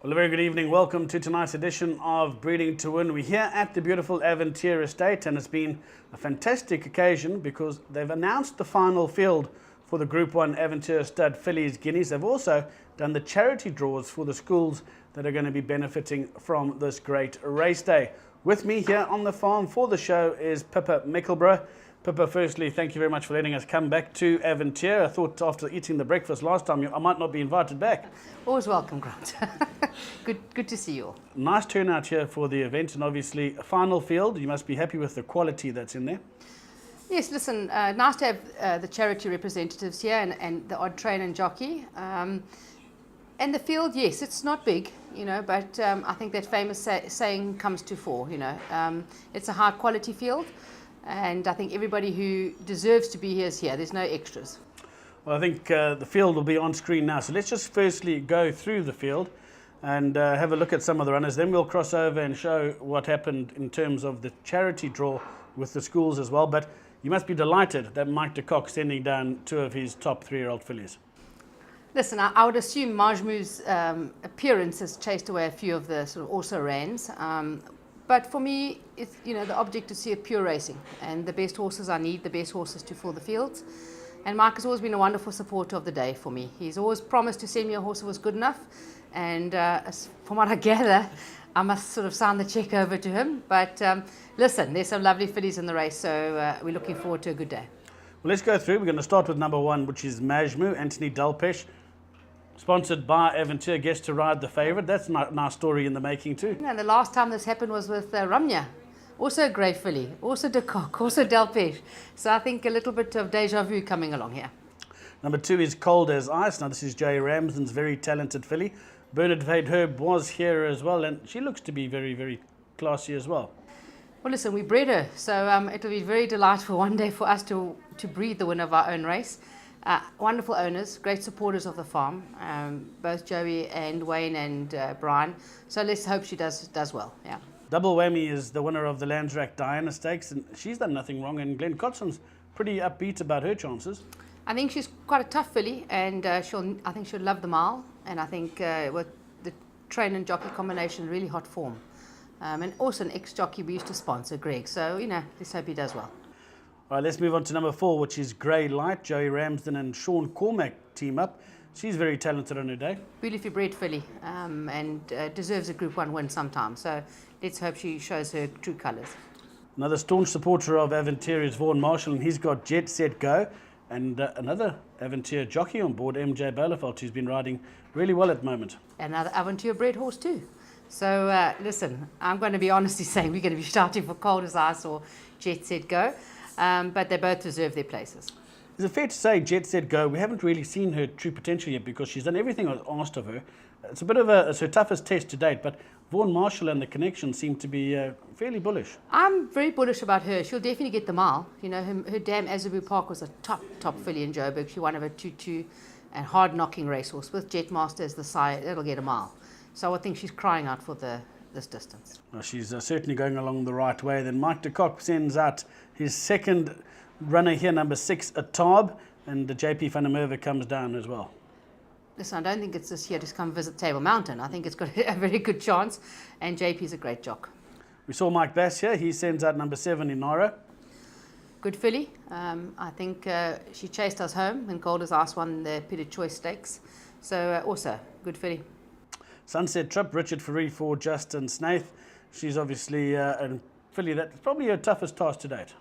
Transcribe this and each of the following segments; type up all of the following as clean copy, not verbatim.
Well, a very good evening. Welcome to tonight's edition of Breeding to Win. We're here at the beautiful Avontuur estate, and it's been a fantastic occasion because they've announced the final field for the Group 1 Avontuur stud Fillies Guineas. They've also done the charity draws for the schools that are going to be benefiting from this great race day. With me here on the farm for the show is Pippa Mickleburgh. Pippa, firstly, thank you very much for letting us come back to Avontuur. I thought after eating the breakfast last time, I might not be invited back. Always welcome, Grant. Good to see you all. Nice turnout here for the event, and obviously a final field. You must be happy with the quality that's in there. Yes, listen, nice to have the charity representatives here and the odd trainer and jockey. And the field, yes, it's not big, but I think that famous saying comes to fore, It's a high quality field. And I think everybody who deserves to be here is here. There's no extras. Well, I think the field will be on screen now. So let's just firstly go through the field and have a look at some of the runners. Then we'll cross over and show what happened in terms of the charity draw with the schools as well. But you must be delighted that Mike de Kock sending down two of his top 3-year-old fillies. Listen, I would assume Majmu's appearance has chased away a few of the sort of also rans. But for me, it's, the object is to see a pure racing, and the best horses I need, the best horses to fill the fields. And Mike has always been a wonderful supporter of the day for me. He's always promised to send me a horse that was good enough, and from what I gather, I must sort of sign the check over to him. But listen, there's some lovely fillies in the race, so we're looking forward to a good day. Well, let's go through. We're going to start with number 1, which is Majmu, Anthony Delpesh. Sponsored by Avontuur, gets to ride the favourite. That's a nice story in the making too. And the last time this happened was with Ramya, also a grey filly, also de Kock, also Delpesh. So I think a little bit of deja vu coming along here. Number 2 is Cold as Ice. Now this is Joey Ramsden's very talented filly. Bernard Vade Herb was here as well, and she looks to be very, very classy as well. Well, listen, we bred her, so it'll be very delightful one day for us to breed the winner of our own race. Wonderful owners, great supporters of the farm, both Joey and Wayne and Brian. So let's hope she does well. Yeah. Double Whammy is the winner of the Landsrack Diana Stakes, and she's done nothing wrong. And Glenn Cotson's pretty upbeat about her chances. I think she's quite a tough filly, and I think she'll love the mile. And I think with the train and jockey combination, really hot form. And also an ex-jockey we used to sponsor, Greg. So let's hope he does well. All right, let's move on to number 4, which is Grey Light. Joey Ramsden and Sean Cormack team up. She's very talented on her day. Beautifully bred filly, and deserves a Group 1 win sometime. So let's hope she shows her true colours. Another staunch supporter of Avontuur is Vaughan Marshall, and he's got Jet Set Go. And another Avontuur jockey on board, MJ Bolefeld, who's been riding really well at the moment. Another Avontuur bred horse too. So listen, I'm going to be honestly saying we're going to be starting for Cold as Ice or Jet Set Go. But they both deserve their places. Is it fair to say Jet Set Go, we haven't really seen her true potential yet because she's done everything I was asked of her. It's a bit of it's her toughest test to date, but Vaughan Marshall and the connection seem to be fairly bullish. I'm very bullish about her. She'll definitely get the mile. Her dam Azabu Park was a top filly in Joburg. She won over 2-2 and hard-knocking racehorse with Jetmaster as the sire. It'll get a mile. So I think she's crying out for this distance. Well, she's certainly going along the right way. Then Mike de Kock sends out his second runner here, number 6, Atab, and the JP van der Merwe comes down as well. Listen, I don't think it's just here to come visit Table Mountain. I think it's got a very good chance, and JP's a great jock. We saw Mike Bass here. He sends out number 7, Inara. Good filly. I think she chased us home when Cold as Ice won the Peter Choice Stakes. So also, good filly. Sunset Trip, Richard Ferree for Justin Snaith. She's obviously a filly that's probably her toughest task to date.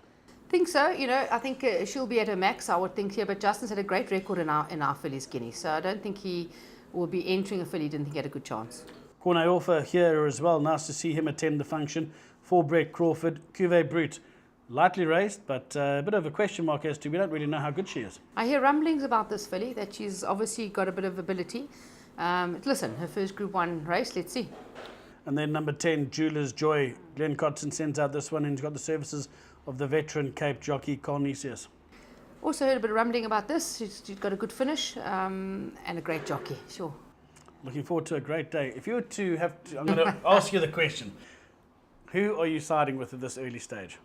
I think so. I think she'll be at her max, I would think here. But Justin's had a great record in our fillies Guineas, so I don't think he will be entering a filly he didn't think he had a good chance. Corne Offer here as well. Nice to see him attend the function. For Brett Crawford, Cuvée Brute. Lightly raced, but a bit of a question mark as to we don't really know how good she is. I hear rumblings about this filly, that she's obviously got a bit of ability. Listen, her first Group 1 race, let's see. And then number 10, Jeweler's Joy. Glenn Cotson sends out this one and he's got the services of the veteran Cape jockey Carnesius. Also heard a bit of rumbling about this. She's got a good finish and a great jockey, sure. Looking forward to a great day. If you were to have to, I'm going to ask you the question. Who are you siding with at this early stage?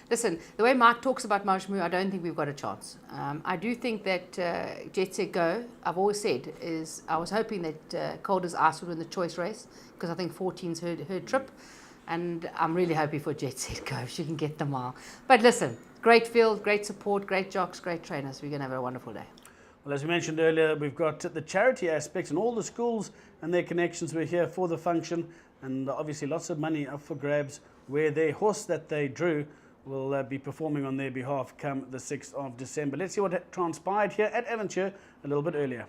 Listen, the way Mike talks about Majmu, I don't think we've got a chance. I do think that Jet Set Go, I've always said, is I was hoping that Cold as Ice would win the choice race because I think 14's her trip. And I'm really happy for Jet Set Go if she can get the mile. But listen, great field, great support, great jocks, great trainers. We're going to have a wonderful day. Well, as we mentioned earlier, we've got the charity aspect and all the schools and their connections were here for the function. And obviously lots of money up for grabs where their horse that they drew will be performing on their behalf come the 6th of December. Let's see what transpired here at Avontuur a little bit earlier.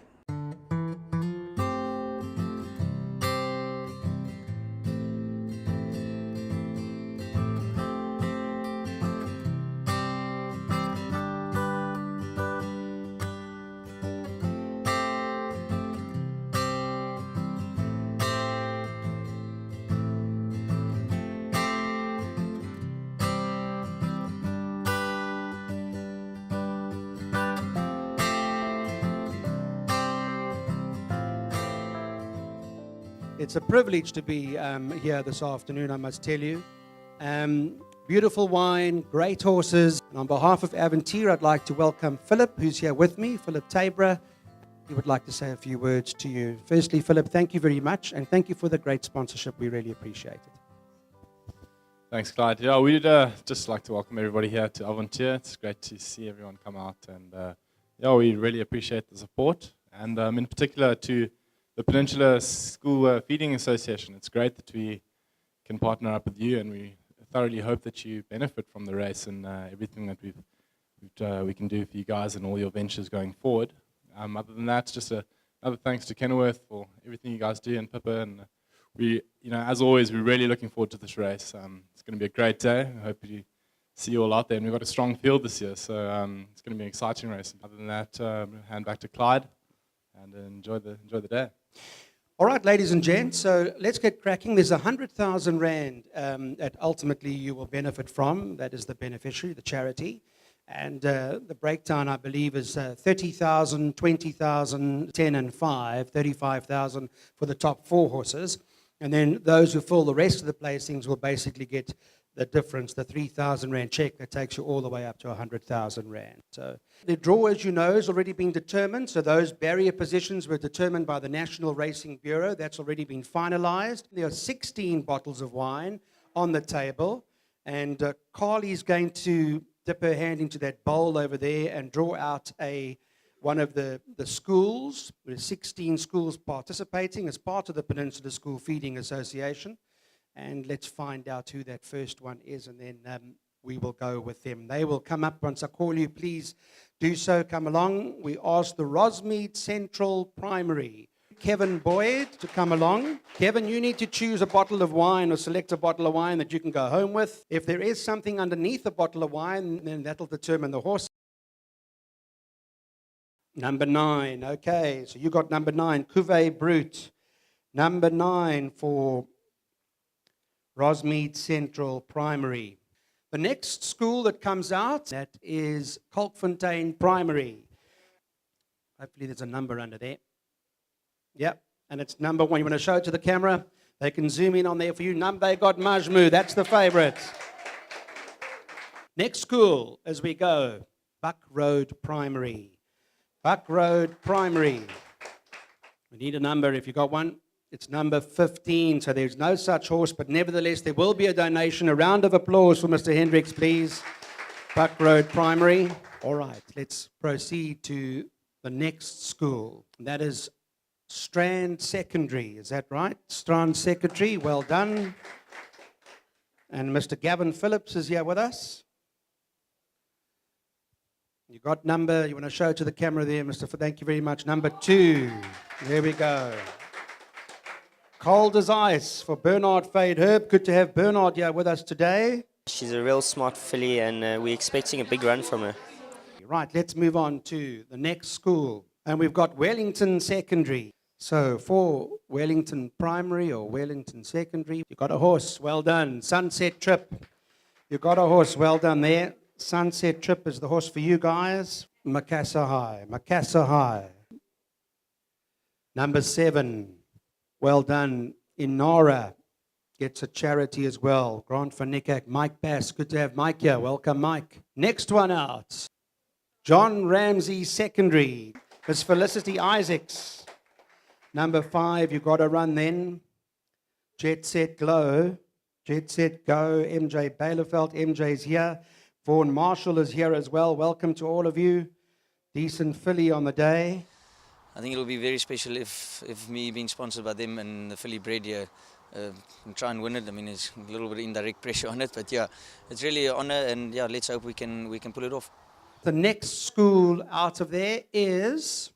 It's a privilege to be here this afternoon, I must tell you. Beautiful wine, great horses. And on behalf of Avontuur, I'd like to welcome Philip, who's here with me, Philip Tabra. He would like to say a few words to you. Firstly, Philip, thank you very much, and thank you for the great sponsorship. We really appreciate it. Thanks, Clyde. Yeah, we'd just like to welcome everybody here to Avontuur. It's great to see everyone come out, and yeah, we really appreciate the support, and in particular to the Peninsula School Feeding Association. It's great that we can partner up with you, and we thoroughly hope that you benefit from the race and everything that we can do for you guys and all your ventures going forward. Other than that, just another thanks to Kenilworth for everything you guys do, and Pippa. And we, as always, we're really looking forward to this race. It's going to be a great day. I hope you see you all out there, and we've got a strong field this year, so it's going to be an exciting race. Other than that, hand back to Clyde and enjoy the day. All right, ladies and gents, so let's get cracking. There's 100,000 Rand that ultimately you will benefit from. That is the beneficiary, the charity. And the breakdown, I believe, is 30,000, 20,000, 10 and 5, 35,000 for the top 4 horses. And then those who fill the rest of the placings will basically get the difference, the 3,000 Rand check that takes you all the way up to 100,000 Rand. So the draw, as you know, has already been determined. So those barrier positions were determined by the National Racing Bureau. That's already been finalized. There are 16 bottles of wine on the table. And Carly's going to dip her hand into that bowl over there and draw out one of the schools. There's 16 schools participating as part of the Peninsula School Feeding Association. And let's find out who that first one is, and then we will go with them. They will come up once I call you. Please do so. Come along. We ask the Rosmead Central Primary, Kevin Boyd, to come along. Kevin, you need to choose a bottle of wine or select a bottle of wine that you can go home with. If there is something underneath a bottle of wine, then that'll determine the horse. Number 9. Okay, so you got number 9, Cuvée Brut. Number 9 for Rosmead Central Primary. The next school that comes out, that is Kalkfontein Primary. Hopefully there's a number under there. Yep, and it's number 1. You want to show it to the camera? They can zoom in on there for you. They got Majmu, that's the favorite. Next school as we go, Buck Road Primary. Buck Road Primary. We need a number if you got one. It's number 15, so there's no such horse, but nevertheless, there will be a donation. A round of applause for Mr. Hendricks, please. Buck Road Primary. All right, let's proceed to the next school. That is Strand Secondary. Is that right? Strand Secondary, well done. And Mr. Gavin Phillips is here with us. You got number, you want to show it to the camera there, Mr. Thank you very much. Number 2. There we go. Cold as Ice for Bernard Fade Herb. Good to have Bernard here with us today. She's a real smart filly, and we're expecting a big run from her. Right, let's move on to the next school. And we've got Wellington Secondary. So for Wellington Primary or Wellington Secondary, you got a horse. Well done. Sunset Trip. You got a horse. Well done there. Sunset Trip is the horse for you guys. Macassar High. Macassar High. Number 7. Well done, Inara. gets a charity as well. Grant van Niekerk, Mike Bass. Good to have Mike here. Welcome, Mike. Next one out. John Ramsey Secondary. Miss Felicity Isaacs. Number 5, you got to run then. Jet Set Glow. Jet Set Go. MJ Bailefeld. MJ's here. Vaughan Marshall is here as well. Welcome to all of you. Decent filly on the day. I think it'll be very special if me being sponsored by them and the filly bred here and try and win it. I mean, there's a little bit of indirect pressure on it, but yeah, it's really an honor, and yeah, let's hope we can pull it off. The next school out of there is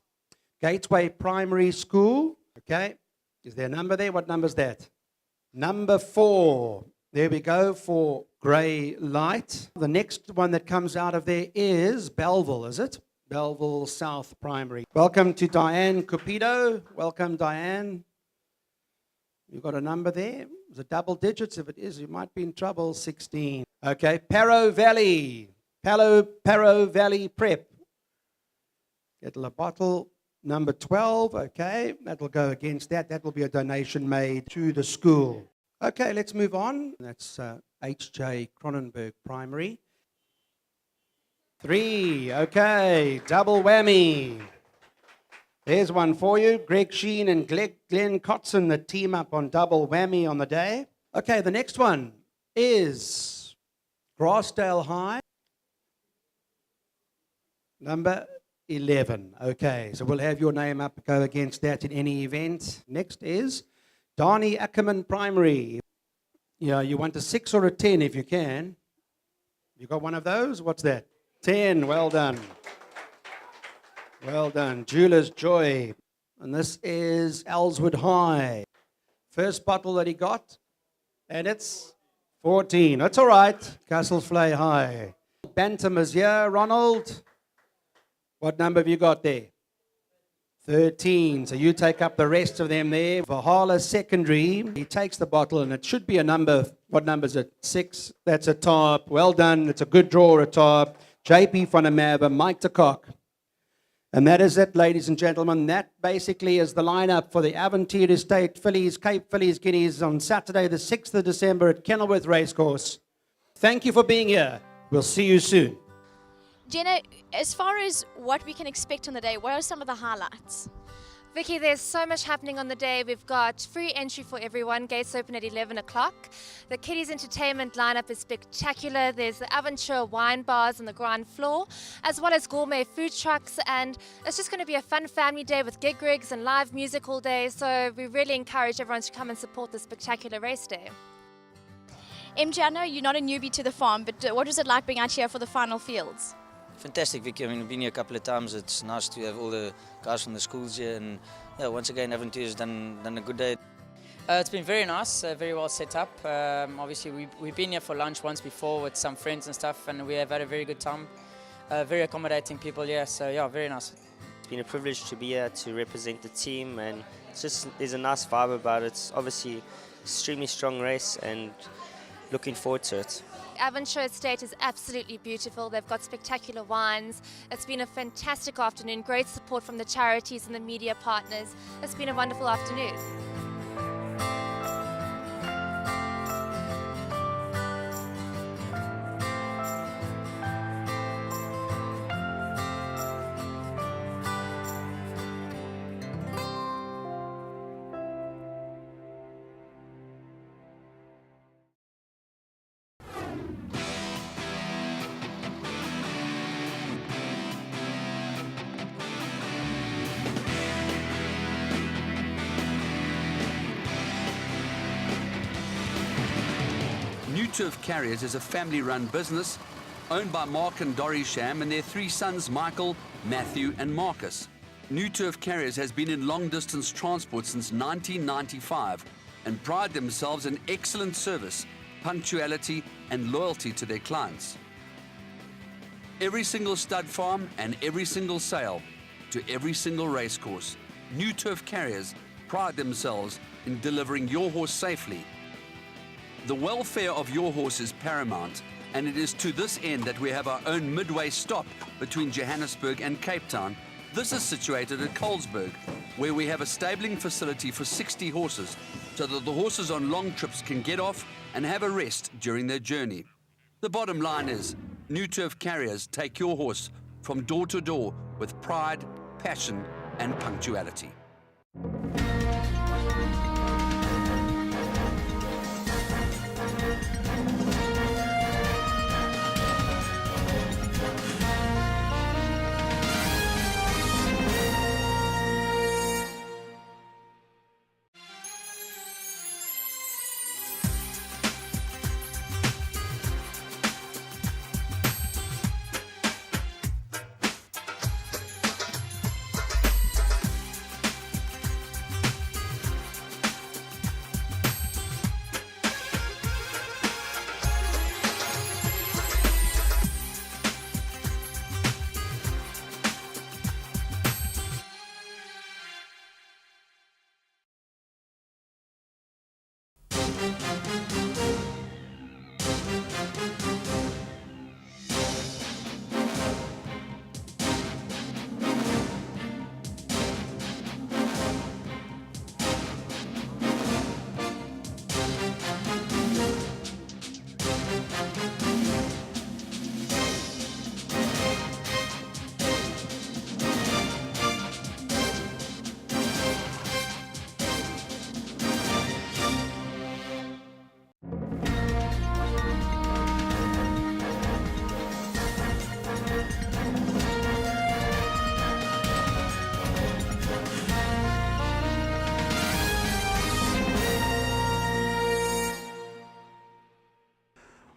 Gateway Primary School. Okay, is there a number there? What number is that? Number 4. There we go for Grey Light. The next one that comes out of there is Belleville, is it? Belleville South Primary. Welcome to Diane Cupido. Welcome, Diane. You've got a number there. Is it double digits? If it is, you might be in trouble. 16. Okay, Paro Valley. Paro Valley Prep. Get a bottle. Number 12. Okay, that'll go against that. That will be a donation made to the school. Okay, let's move on. That's H.J. Cronenberg Primary. 3, okay, double whammy. There's one for you. Greg Sheen and Glenn Cotson, the team up on double whammy on the day. Okay, the next one is Grassdale High. Number 11. Okay, so we'll have your name up, go against that in any event. Next is Darnie Ackerman Primary. Yeah, you want a 6 or a 10 if you can. You got one of those? What's that? 10, well done. Well done. Jeweler's Joy. And this is Ellswood High. First bottle that he got, and it's 14. That's all right. Castleflay High. Bantam is here, Ronald. What number have you got there? 13. So you take up the rest of them there. Valhalla Secondary. He takes the bottle, and it should be a number. What number is it? 6. That's a top. Well done. It's a good draw, a top. JP van der Merwe, Mike de Kock. And that is it, ladies and gentlemen. That basically is the lineup for the Avontuur Estate Fillies, Cape Fillies, Guineas on Saturday, the 6th of December at Kenilworth Racecourse. Thank you for being here. We'll see you soon. Jenna, as far as what we can expect on the day, what are some of the highlights? Vicky, there's so much happening on the day. We've got free entry for everyone. Gates open at 11 o'clock. The kiddies entertainment lineup is spectacular. There's the Avontuur wine bars on the ground floor, as well as gourmet food trucks. And it's just going to be a fun family day with gig rigs and live music all day. So we really encourage everyone to come and support this spectacular race day. MJ, I know you're not a newbie to the farm, but what was it like being out here for the final fields? Fantastic, Vicky. I mean, we've been here a couple of times. It's nice to have all the guys from the schools here, and yeah, once again, Avontuur has done a good day. It's been very nice, very well set up. Obviously, we've been here for lunch once before with some friends and stuff, and we have had a very good time. Very accommodating people here, so yeah, very nice. It's been a privilege to be here to represent the team, and it's just there's a nice vibe about it. It's obviously extremely strong race, and looking forward to it. Avontuur Estate is absolutely beautiful. They've got spectacular wines. It's been a fantastic afternoon. Great support from the charities and the media partners. It's been a wonderful afternoon. Turf Carriers is a family-run business owned by Mark and Dory Sham and their 3 sons, Michael, Matthew and Marcus. New Turf Carriers has been in long-distance transport since 1995 and pride themselves in excellent service, punctuality and loyalty to their clients. Every single stud farm and every single sale to every single racecourse, New Turf Carriers pride themselves in delivering your horse safely. The welfare of your horse is paramount, and it is to this end that we have our own midway stop between Johannesburg and Cape Town. This is situated at Colesberg, where we have a stabling facility for 60 horses so that the horses on long trips can get off and have a rest during their journey. The bottom line is, New Turf carriers take your horse from door to door with pride, passion and punctuality.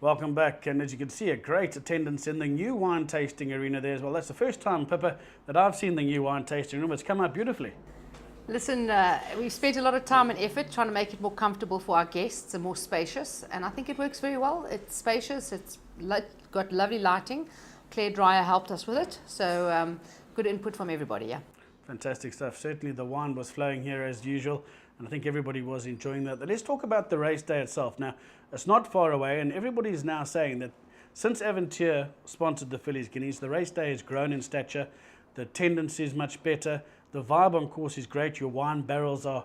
Welcome back, and as you can see, a great attendance in the new wine tasting arena there as well. That's the first time, Pippa, that I've seen the new wine tasting room. It's come out beautifully. Listen, we've spent a lot of time and effort trying to make it more comfortable for our guests and more spacious, and I think it works very well. It's spacious, it's got lovely lighting. Claire Dreyer helped us with it, so good input from everybody, yeah. Fantastic stuff. Certainly the wine was flowing here as usual, and I think everybody was enjoying that. But let's talk about the race day itself. Now, it's not far away, and everybody is now saying that since Avontuur sponsored the Fillies Guineas, the race day has grown in stature, the attendance is much better, the vibe on course is great, your wine barrels are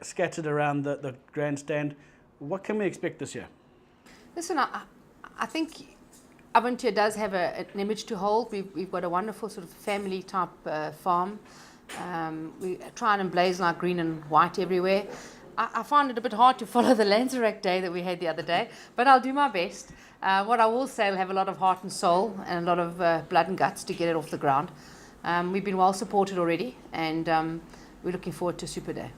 scattered around the grandstand. What can we expect this year? Listen, I think Avontuur does have an image to hold. We've got a wonderful sort of family type farm. We try and emblazon our green and white everywhere. I find it a bit hard to follow the Lanzerac day that we had the other day, but I'll do my best. What I will say, I'll have a lot of heart and soul and a lot of blood and guts to get it off the ground. We've been well supported already, and we're looking forward to Super Day.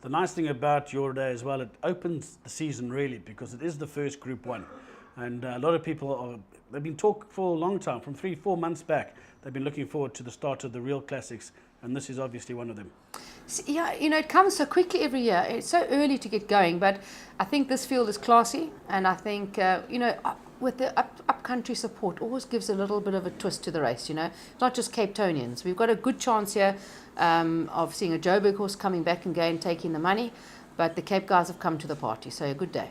The nice thing about your day as well, it opens the season really, because it is the first Group 1. And a lot of people, they've been talking for a long time, from 3-4 months back, they've been looking forward to the start of the real classics, and this is obviously one of them. Yeah, you know, it comes so quickly every year. It's so early to get going, but I think this field is classy, and I think, you know, with the up-country support, always gives a little bit of a twist to the race, you know. It's not just Cape Townians. We've got a good chance here of seeing a Joburg horse coming back and going, taking the money, but the Cape guys have come to the party, so a good day.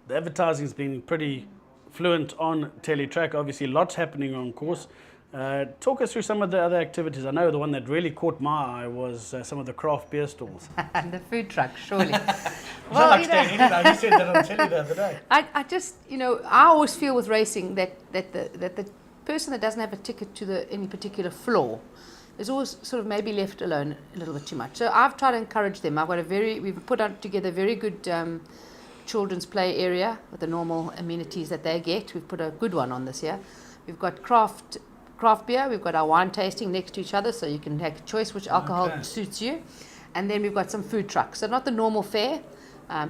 The advertising's been pretty fluent on Teletrack, obviously lots happening on course. Talk us through some of the other activities. I know the one that really caught my eye was some of the craft beer stalls. And the food truck, surely. Well, like you said that on telly the other day. I just, you know, I always feel with racing that the person that doesn't have a ticket to any particular floor is always sort of maybe left alone a little bit too much. So I've tried to encourage them. We've put together a very good children's play area with the normal amenities that they get. We've put a good one on this year. We've got craft beer, we've got our wine tasting next to each other, so you can take a choice which alcohol suits you. And then we've got some food trucks, so not the normal fare,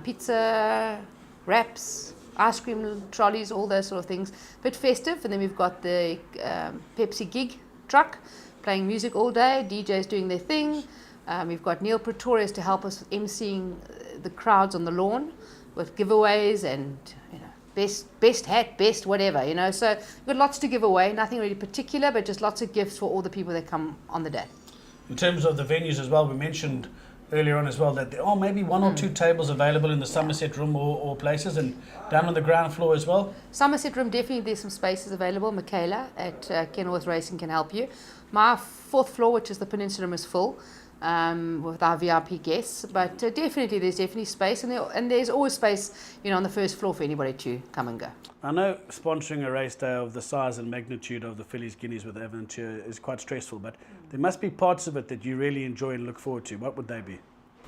pizza, wraps, ice cream trolleys, all those sort of things, but festive. And then we've got the Pepsi gig truck, playing music all day, DJs doing their thing. We've got Neil Pretorius to help us with emceeing the crowds on the lawn with giveaways and, you know, best hat, best whatever, you know. So we've got lots to give away, nothing really particular, but just lots of gifts for all the people that come on the day. In terms of the venues as well, we mentioned earlier on as well that there are maybe one or two tables available in the Somerset room or places, and down on the ground floor as well. Somerset room, definitely there's some spaces available. Michaela at Kenilworth Racing can help you. My fourth floor, which is the Peninsula room, is full. with our VIP guests. But definitely, there's definitely space, and there's always space, on the first floor for anybody to come and go. I know sponsoring a race day of the size and magnitude of the Fillies Guineas with Avontuur is quite stressful, but there must be parts of it that you really enjoy and look forward to. What would they be?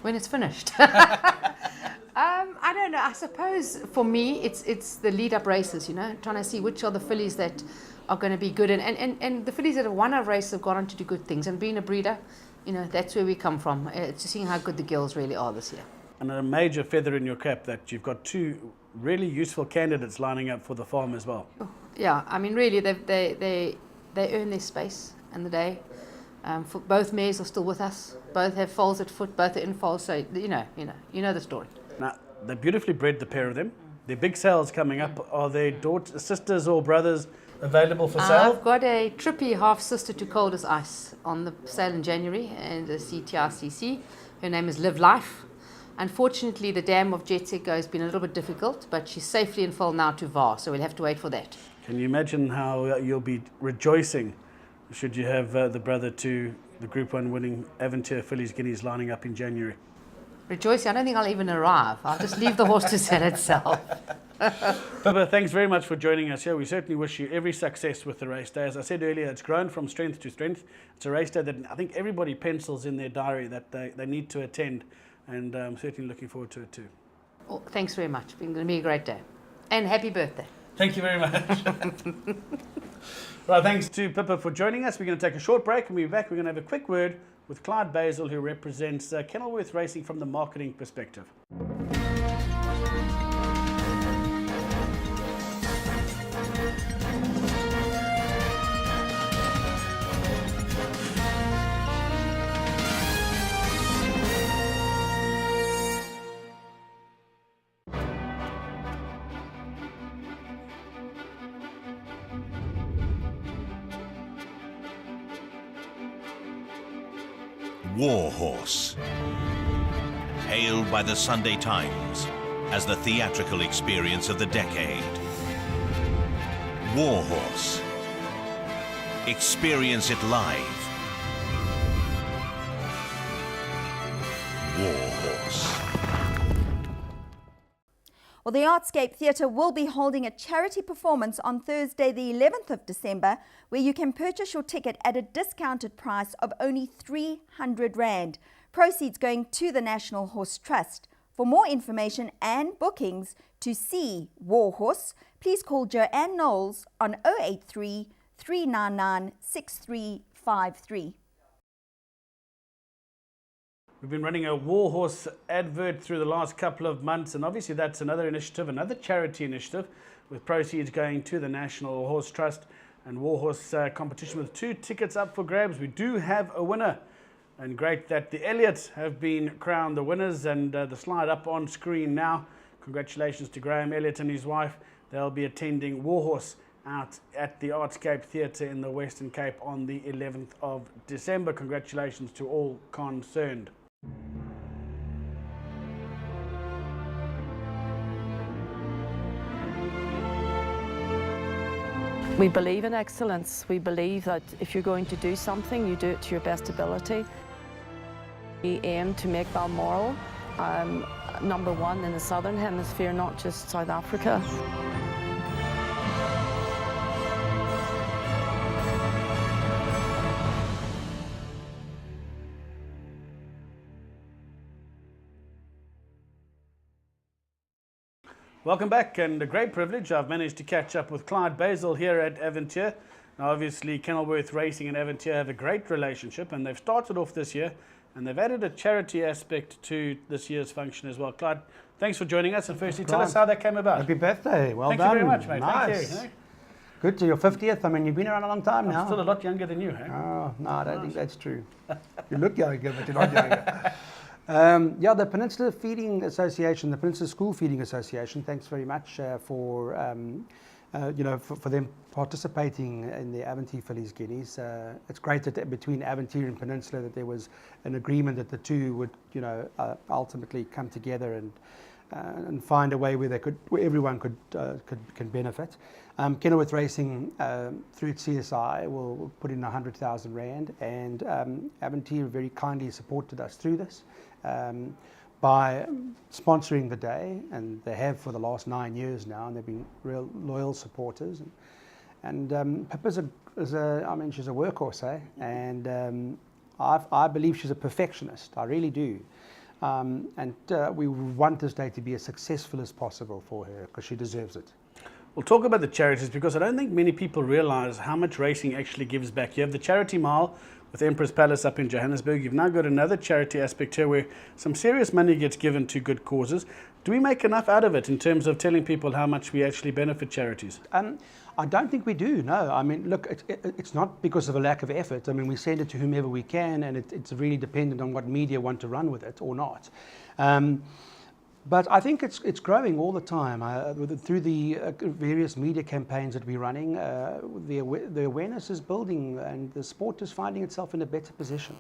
When it's finished. I don't know. I suppose for me, it's the lead-up races, trying to see which are the fillies that are going to be good. And the fillies that have won our race have gone on to do good things. And being a breeder, that's where we come from. It's seeing how good the girls really are this year. And a major feather in your cap that you've got 2 really useful candidates lining up for the farm as well. Yeah, I mean, really, they earn their space in the day. For both mares are still with us. Both have foals at foot. Both are in foals. So you know the story. Now they beautifully bred, the pair of them. Their big sales coming up. Are their sisters or brothers available for sale? I've got a trippy half sister to cold as ice on the sale in January, and a CTRCC. Her name is Live Life. Unfortunately, the dam of Jet Set Go has been a little bit difficult, but she's safely in foal now to VAR, so we'll have to wait for that. Can you imagine how you'll be rejoicing should you have the brother to the Group 1 winning Avontuur Fillies Guineas lining up in January? Rejoicing, I don't think I'll even arrive. I'll just leave the horse to sell itself. Pippa, thanks very much for joining us here. We certainly wish you every success with the race day. As I said earlier, it's grown from strength to strength. It's a race day that I think everybody pencils in their diary that they need to attend, and I'm certainly looking forward to it too. Oh, thanks very much. It's going to be a great day. And happy birthday. Thank you very much. Right, thanks to Pippa for joining us. We're going to take a short break and we'll be back. We're going to have a quick word with Clyde Basel, who represents Kenilworth Racing from the marketing perspective. Warhorse. Hailed by the Sunday Times as the theatrical experience of the decade. Warhorse. Experience it live. Warhorse. Well, the Artscape Theatre will be holding a charity performance on Thursday, the 11th of December, where you can purchase your ticket at a discounted price of only R300. Proceeds going to the National Horse Trust. For more information and bookings to see Warhorse, please call Joanne Knowles on 083 399 6353. We've been running a Warhorse advert through the last couple of months, and obviously that's another initiative, another charity initiative, with proceeds going to the National Horse Trust and Warhorse competition with 2 tickets up for grabs. We do have a winner, and great that the Elliots have been crowned the winners, and the slide up on screen now. Congratulations to Graham Elliott and his wife. They'll be attending Warhorse out at the Artscape Theatre in the Western Cape on the 11th of December. Congratulations to all concerned. We believe in excellence. We believe that if you're going to do something, you do it to your best ability. We aim to make Balmoral #1 in the Southern Hemisphere, not just South Africa. Welcome back, and a great privilege. I've managed to catch up with Clyde Basel here at Avontuur. Now, obviously, Kenilworth Racing and Avontuur have a great relationship, and they've started off this year, and they've added a charity aspect to this year's function as well. Clyde, thanks for joining us, and firstly, tell us how that came about. Happy birthday. Well Thank done. you very much, mate. Nice. Thank you. Good to your 50th. I mean, you've been around a long time now. I'm still a lot younger than you, hey? Oh, no, I don't think that's true. You look younger, but you're not younger. Yeah, the Peninsula Feeding Association, the Peninsula School Feeding Association, thanks very much for them participating in the Avontuur Fillies Guineas. It's great that between Avontuur and Peninsula that there was an agreement that the two would, ultimately come together and and find a way where everyone can benefit. Kenilworth Racing, through its CSI, will put in 100,000 rand, and Avontuur very kindly supported us through this by sponsoring the day, and they have for the last 9 years now, and they've been real loyal supporters. And Pippa's she's a workhorse, eh? And I believe she's a perfectionist. I really do. And we want this day to be as successful as possible for her, because she deserves it. We'll talk about the charities, because I don't think many people realize how much racing actually gives back. You have the charity mile with Emperor's Palace up in Johannesburg. You've now got another charity aspect here where some serious money gets given to good causes. Do we make enough out of it in terms of telling people how much we actually benefit charities? I don't think we do, no. I mean, look, it's not because of a lack of effort. I mean, we send it to whomever we can, and it's really dependent on what media want to run with it or not. But I think it's growing all the time. Through the various media campaigns that we're running, the awareness is building, and the sport is finding itself in a better position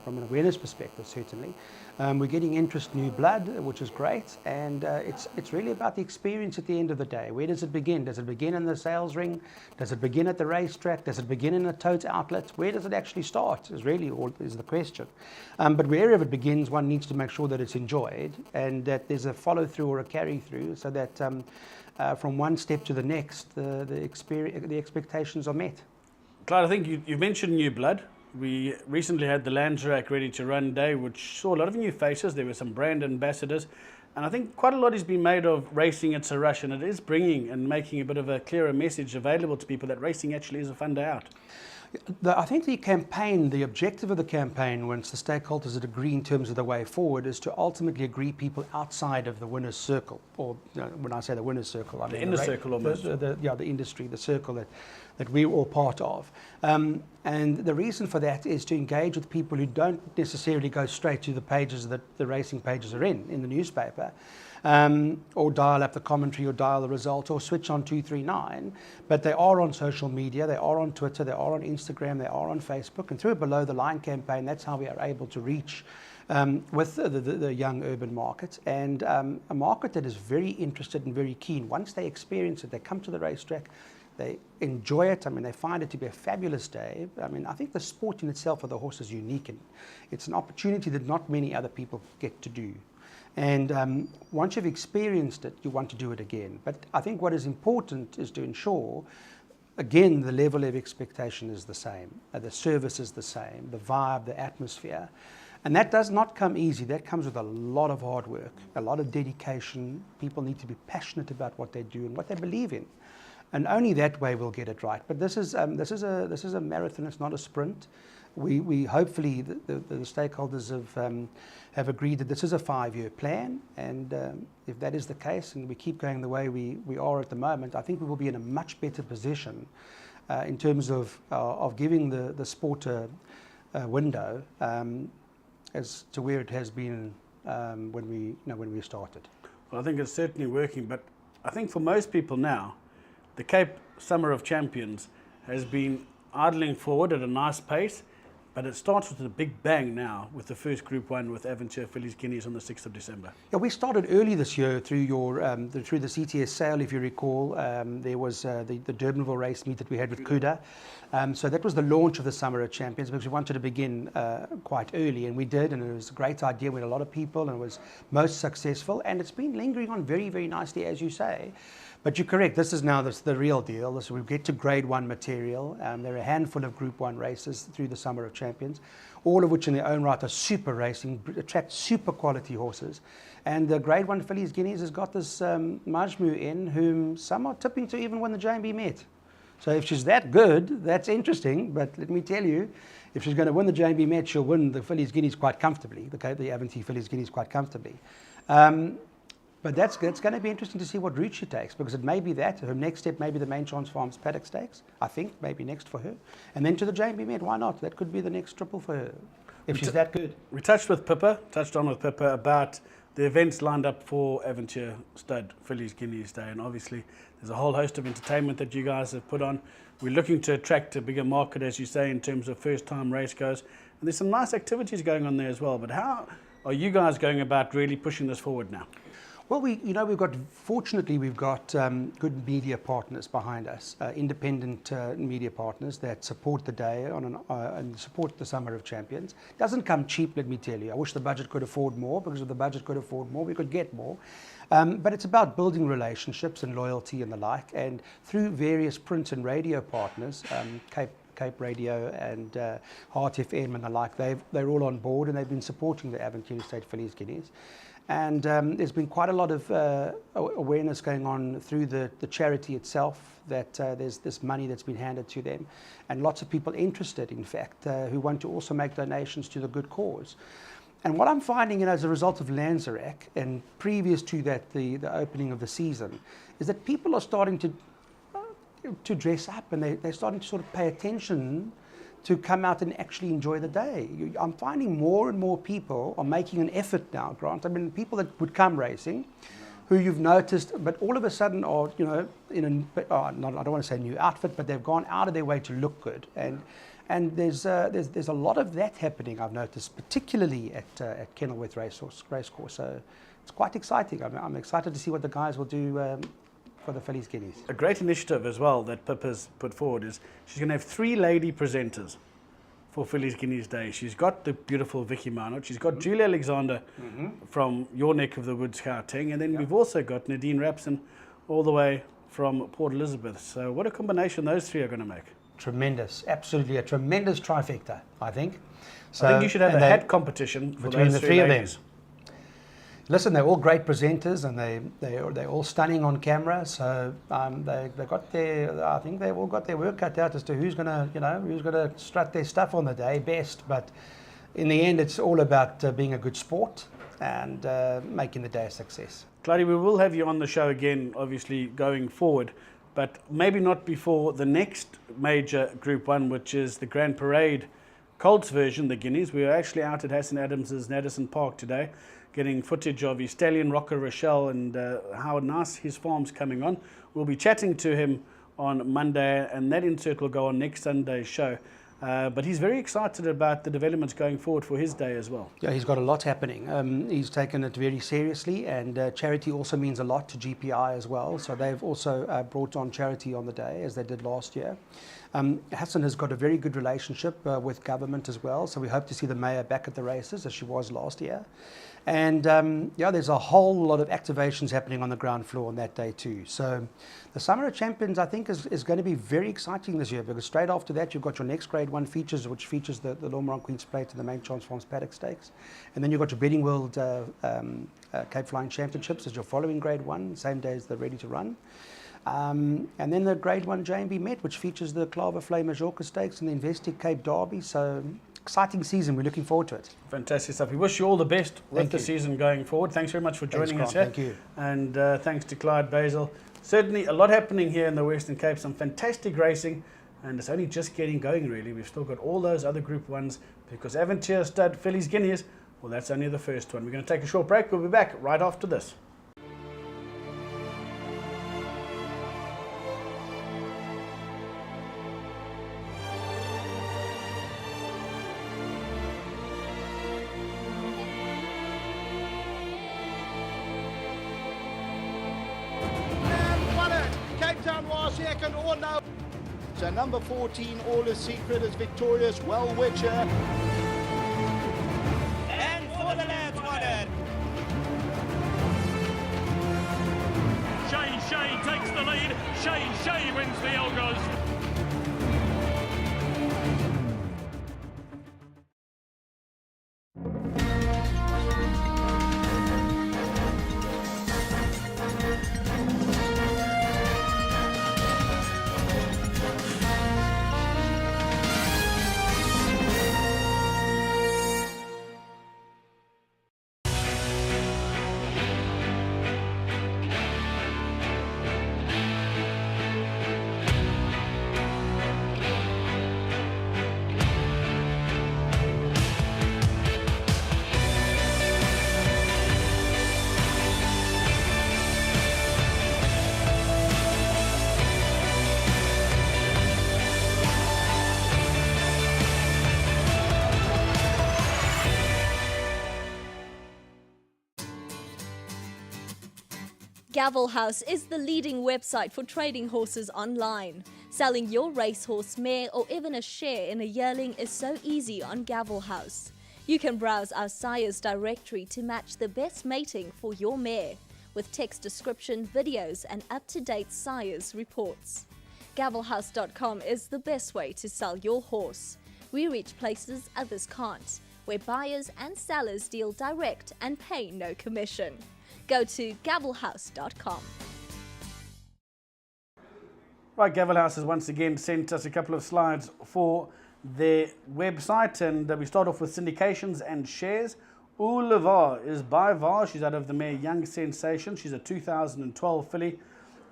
from an awareness perspective, certainly. We're getting interest, new blood, which is great, and it's really about the experience at the end of the day. Where does it begin? Does it begin in the sales ring? Does it begin at the racetrack? Does it begin in a tote outlet? Where does it actually start is really is the question. But wherever it begins, one needs to make sure that it's enjoyed and that there's a follow through or a carry through, so that from one step to the next, the expectations are met. Clyde, I think you mentioned new blood. We recently had the Landsrack Ready to Run Day, which saw a lot of new faces. There were some brand ambassadors, and I think quite a lot has been made of racing. It's a rush, and it is bringing and making a bit of a clearer message available to people that racing actually is a fun day out. I think the objective of the campaign, once the stakeholders that agree in terms of the way forward, is to ultimately agree people outside of the winner's circle. Or when I say the winner's circle, I mean the inner circle almost. The industry, the circle that we're all part of. And the reason for that is to engage with people who don't necessarily go straight to the pages that the racing pages are in the newspaper. Or dial up the commentary, or dial the result, or switch on 239. But they are on social media, they are on Twitter, they are on Instagram, they are on Facebook. And through a Below the Line campaign, that's how we are able to reach with the young urban market. And a market that is very interested and very keen. Once they experience it, they come to the racetrack, they enjoy it. I mean, they find it to be a fabulous day. I mean, I think the sport in itself of the horse is unique, and it's an opportunity that not many other people get to do. And once you've experienced it, you want to do it again. But I think what is important is to ensure, again, the level of expectation is the same, the service is the same, the vibe, the atmosphere. And that does not come easy. That comes with a lot of hard work, a lot of dedication. People need to be passionate about what they do and what they believe in. And only that way we'll get it right. But this is a marathon, it's not a sprint. We hopefully the stakeholders have agreed that this is a 5-year plan, and if that is the case, and we keep going the way we are at the moment, I think we will be in a much better position in terms of giving the sport a window as to where it has been when we started. Well, I think it's certainly working, but I think for most people now, the Cape Summer of Champions has been idling forward at a nice pace. But it starts with a big bang now with the first Group 1 with Avontuur, Fillies, Guineas on the 6th of December. Yeah, we started early this year through through the CTS sale, if you recall. There was the Durbanville race meet that we had with Kuda. So that was the launch of the Summer of Champions, because we wanted to begin quite early, and we did, and it was a great idea. We had a lot of people, and it was most successful, and it's been lingering on very, very nicely, as you say. But you're correct, this is now the real deal. We get to Grade 1 material. There are a handful of Group 1 races through the Summer of Champions, all of which in their own right are super racing, attract super quality horses. And the Grade 1 Fillies Guineas has got this Majmu in, whom some are tipping to even win the JMB Met. So if she's that good, that's interesting. But let me tell you, if she's going to win the JMB Met, she'll win the Fillies Guineas quite comfortably, the Avontuur Fillies Guineas quite comfortably. But that's going to be interesting to see what route she takes, because it may be that her next step may be the Main Chance Farms Paddock Stakes, I think, maybe next for her. And then to the JMB Met, why not? That could be the next triple for her, if she's that good. We touched on with Pippa about the events lined up for Avontuur Stud Fillies Guineas Day, and obviously there's a whole host of entertainment that you guys have put on. We're looking to attract a bigger market, as you say, in terms of first-time race goes. And there's some nice activities going on there as well. But how are you guys going about really pushing this forward now? Well, fortunately, we've got good media partners behind us, independent media partners that support the day and support the Summer of Champions. Doesn't come cheap, let me tell you. I wish the budget could afford more, because if the budget could afford more, we could get more. But it's about building relationships and loyalty and the like, and through various print and radio partners, Cape Radio and Heart FM and the like, they're all on board, and they've been supporting the Avontuur Estate Fillies Guineas. And there's been quite a lot of awareness going on through the charity itself, that there's this money that's been handed to them, and lots of people interested, in fact, who want to also make donations to the good cause. And what I'm finding, as a result of Lanzarote, and previous to that, the opening of the season, is that people are starting to dress up, and they're starting to sort of pay attention to come out and actually enjoy the day. I'm finding more and more people are making an effort now, Grant. I mean, people that would come racing, who you've noticed, but all of a sudden are, in I don't want to say new outfit, but they've gone out of their way to look good. And there's a lot of that happening, I've noticed, particularly at Kenilworth Racecourse. So it's quite exciting. I'm excited to see what the guys will do for the Fillies Guineas. A great initiative as well that Pippa's put forward is she's going to have 3 lady presenters for Fillies Guineas Day. She's got the beautiful Vicky Minot, she's got Julia Alexander from your neck of the woods, Gauteng, and then we've also got Nadine Rapson all the way from Port Elizabeth. So what a combination those 3 are going to make. Tremendous, absolutely a tremendous trifecta, I think. So, I think you should have a hat competition for between those the 3 three of ladies. them. Listen, they're all great presenters, and they're all stunning on camera. So they got their, I think they've all got their work cut out as to who's gonna strut their stuff on the day best. But in the end, it's all about being a good sport and making the day a success. Clyde, we will have you on the show again, obviously going forward, but maybe not before the next major Group 1, which is the Grand Parade Colts version, the Guineas. We are actually out at Hassan Adams's Naddison Park today, getting footage of his stallion Rocker Rochelle and how nice his farm's coming on. We'll be chatting to him on Monday, and that insert will go on next Sunday's show. But he's very excited about the developments going forward for his day as well. Yeah, he's got a lot happening. He's taken it very seriously, and charity also means a lot to GPI as well. So they've also brought on charity on the day, as they did last year. Hassan has got a very good relationship with government as well, so we hope to see the mayor back at the races, as she was last year. And there's a whole lot of activations happening on the ground floor on that day too. So the Summer of Champions, I think, is going to be very exciting this year, because straight after that you've got your next Grade 1 features, which features the Lormeron Queen's Plate and the Main Chance Farms Paddock Stakes. And then you've got your Betting World Cape Flying Championships as your following Grade 1, same day as the Ready to Run. And then the Grade 1 JMB Met, which features the Clava Flame Majorca Stakes and the Invested Cape Derby. So exciting season. We're looking forward to it. Fantastic stuff. We wish you all the best with the season going forward. Thanks very much for joining us here. Thank you. And thanks to Clyde, Basel. Certainly a lot happening here in the Western Cape. Some fantastic racing, and it's only just getting going, really. We've still got all those other Group 1s, because Avontuur Stud Fillies Guineas, well, that's only the first one. We're going to take a short break. We'll be back right after this. So number 14, All Is Secret, is victorious. Well Witcher. And for the lads, won it. Shay takes the lead. Shay wins the Elgos. Gavel House is the leading website for trading horses online. Selling your racehorse, mare or even a share in a yearling is so easy on Gavel House. You can browse our sires directory to match the best mating for your mare, with text description, videos and up-to-date sires reports. Gavelhouse.com is the best way to sell your horse. We reach places others can't, where buyers and sellers deal direct and pay no commission. Go to gavelhouse.com. Right, Gavel House has once again sent us a couple of slides for their website, and we start off with syndications and shares. Oulavar is by VAR. She's out of the mare Young Sensation. She's a 2012 filly,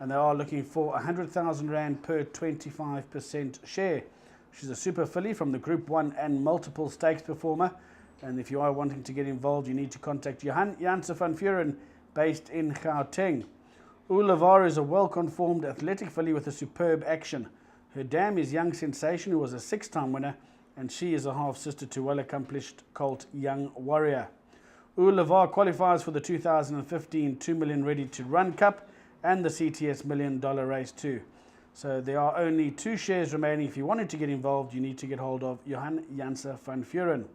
and they are looking for 100,000 Rand per 25% share. She's a super filly from the Group 1 and multiple stakes performer, and if you are wanting to get involved, you need to contact Johan Janse van Vuren, based in Gauteng. Oulavar is a well-conformed athletic filly with a superb action. Her dam is Young Sensation, who was a 6-time winner, and she is a half-sister to well-accomplished colt Young Warrior. Oulavar qualifies for the 2015 $2 million Ready-to-Run Cup and the CTS $1 million race too. So there are only 2 shares remaining. If you wanted to get involved, you need to get hold of Johan Janse van Vuren.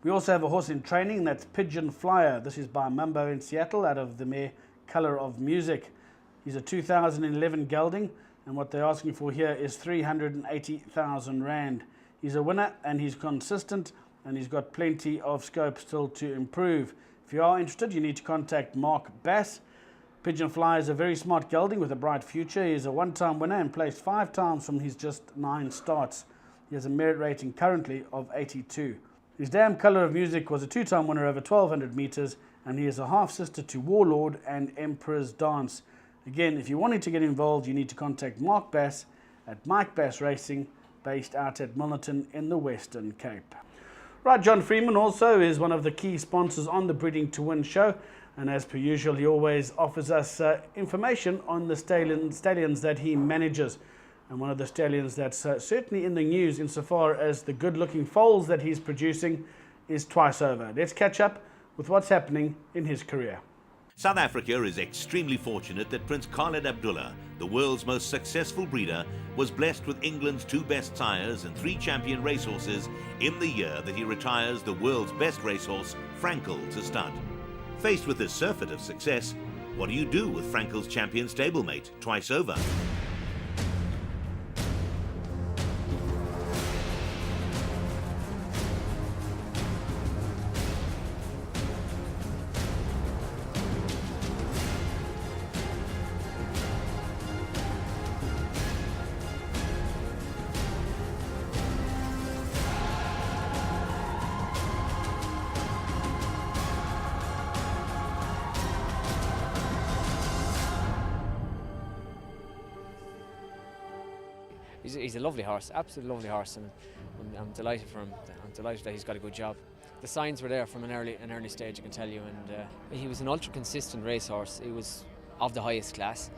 We also have a horse in training, that's Pigeon Flyer. This is by Mumbo in Seattle, out of the mare Colour of Music. He's a 2011 gelding, and what they're asking for here is 380,000 Rand. He's a winner and he's consistent, and he's got plenty of scope still to improve. If you are interested, you need to contact Mark Bass. Pigeon Flyer is a very smart gelding with a bright future. He is a 1-time winner and placed 5 times from his just 9 starts. He has a merit rating currently of 82. His dam Colour of Music was a 2-time winner over 1,200 metres, and he is a half-sister to Warlord and Emperor's Dance. Again, if you wanted to get involved, you need to contact Mark Bass at Mike Bass Racing, based out at Milnerton in the Western Cape. Right, John Freeman also is one of the key sponsors on the Breeding to Win show, and as per usual, he always offers us information on the stallions that he manages. And one of the stallions that's certainly in the news insofar as the good-looking foals that he's producing is Twice Over. Let's catch up with what's happening in his career. South Africa is extremely fortunate that Prince Khaled Abdullah, the world's most successful breeder, was blessed with England's 2 best sires and 3 champion racehorses in the year that he retires the world's best racehorse, Frankel, to stud. Faced with this surfeit of success, what do you do with Frankel's champion stablemate, Twice Over? He's a lovely horse, absolutely lovely horse, and I'm delighted for him. I'm delighted that he's got a good job. The signs were there from an early stage, I can tell you, and he was an ultra consistent racehorse. He was of the highest class.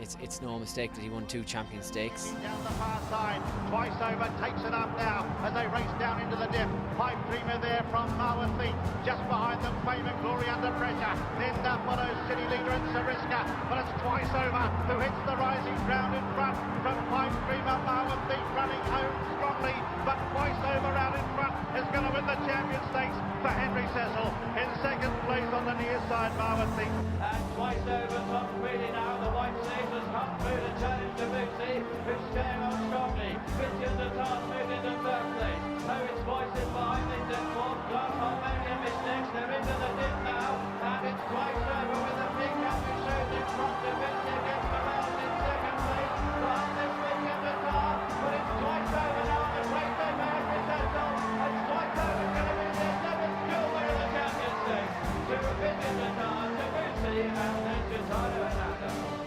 It's no mistake that he won 2 champion stakes. Down the far side, Twice Over takes it up now as they race down into the dip. Pipe Dreamer there from Marwa Feet, just behind them, Fame and Glory under pressure. Then follows City Leader and Sariska, but it's Twice Over who hits the rising ground in front from Pipe Dreamer. Marwa Feet running home strongly, but Twice Over out in front is going to win the champion stakes for Henry Cecil. In second place on the near side, Marwa Feet. And Twice Over top really now, the white sleeve has come through the challenge to Bootsy, who's staying on strongly. Christian de Taas moved into third place. So it's Voices behind this in fourth. Glass on Mania mistakes, they're into the dip now. And it's Twice Over with a big gap who shows in front to Bootsy against Morales in second place. Behind this Christian de Taas, but it's Twice Over now on the race they made with Cecil. And Twice Over going to be their 7th dual winner of the champion stakes. To Christian de Taas, to Bootsy, and then to Tyler Hernando.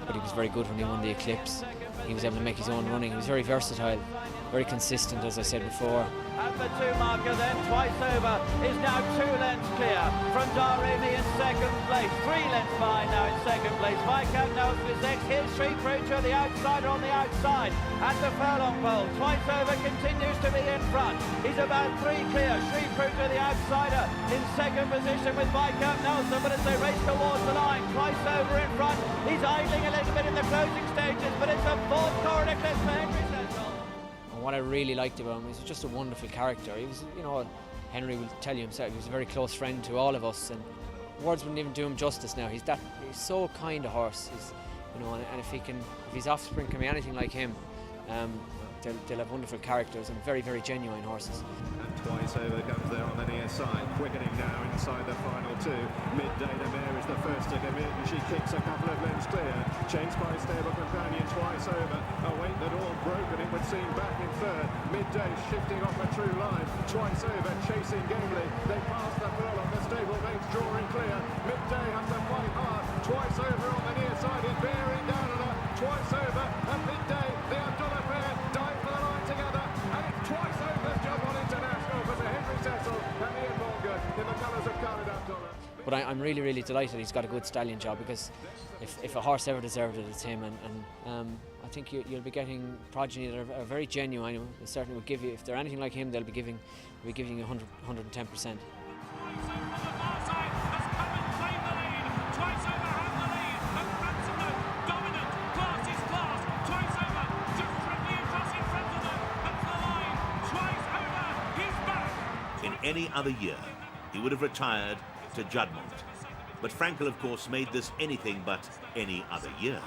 But he was very good when he won the Eclipse. He was able to make his own running. He was very versatile. very consistent, as I said before. And the 2 marker then, twice over, is now 2 lengths clear from Darimi in second place. 3 lengths behind now in second place. Viscount Nelson is next. Here's Shree Preacher, the outsider on the outside. At the furlong pole, twice over continues to be in front. He's about 3 clear. Shree Preacher, the outsider, in second position with Viscount Nelson. But as they race towards the line, twice over in front. He's idling a little bit in the closing stages, but it's a 4th Coroner Eclipse for Henry Cecil. And what I really liked about him, he was just a wonderful character. He was, you know, Henry will tell you himself, he was a very close friend to all of us, and words wouldn't even do him justice now. He's so kind a horse. He's, you know, and if his offspring can be anything like him, they'll have wonderful characters and very, very genuine horses. And twice over comes there on the near side, quickening now inside the final 2. Midday, the mare is the first to come in. She kicks a couple of lengths clear, chased by stable companion twice over. A weight that all broken, it would seem, back in third. Midday shifting off a true line, twice over, chasing gamely. They pass the furlong, the stable mates drawing clear. Midday has to fight hard, twice over on the near side, is bearing down on her. Twice over, and Midday, the Abdullah pair, dive for the line together, and it's twice over's job on international for Sir Henry Cecil and Ian Morgan in the colours of Khalid Abdullah. But I'm really, really delighted he's got a good stallion job, because if a horse ever deserved it, it's him. And I think you'll be getting progeny that are very genuine. They certainly will give you, if they're anything like him, they'll be giving you 110%. In any other year, he would have retired to Juddmonte. But Frankel, of course, made this anything but any other year.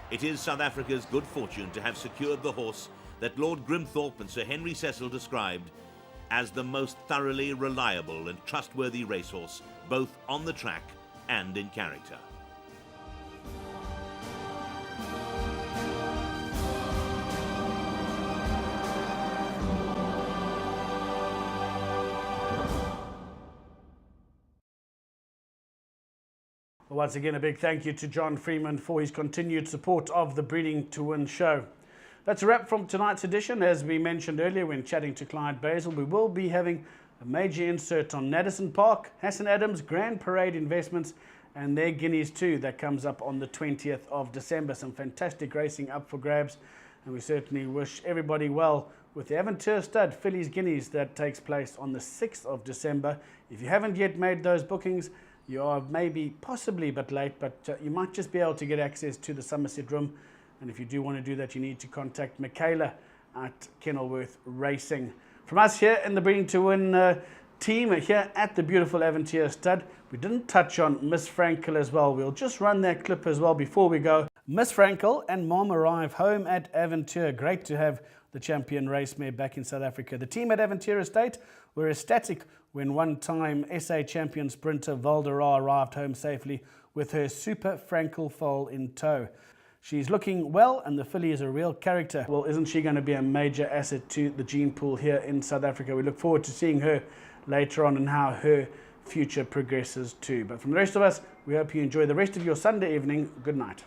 It is South Africa's good fortune to have secured the horse that Lord Grimthorpe and Sir Henry Cecil described as the most thoroughly reliable and trustworthy racehorse, both on the track and in character. Once again, a big thank you to John Freeman for his continued support of the Breeding to Win show. That's a wrap from tonight's edition. As we mentioned earlier when chatting to Clyde Basel, we will be having a major insert on Naddison Park, Hassan Adams, Grand Parade Investments, and their Guineas too. That comes up on the 20th of December. Some fantastic racing up for grabs, and we certainly wish everybody well with the Avontuur Stud Fillies Guineas that takes place on the 6th of December. If you haven't yet made those bookings, you are maybe possibly a bit late, but you might just be able to get access to the Somerset room. And if you do want to do that, you need to contact Michaela at Kenilworth Racing. From us here in the Breeding to Win team here at the beautiful Avontuur Stud, we didn't touch on Miss Frankel as well. We'll just run that clip as well before we go. Miss Frankel and Mom arrive home at Avontuur. Great to have the champion race mare back in South Africa. The team at Avontuur Estate were ecstatic when one-time SA champion sprinter Valdera arrived home safely with her Super Frankel foal in tow. She's looking well, and the filly is a real character. Well, isn't she going to be a major asset to the gene pool here in South Africa? We look forward to seeing her later on and how her future progresses too. But from the rest of us, we hope you enjoy the rest of your Sunday evening. Good night.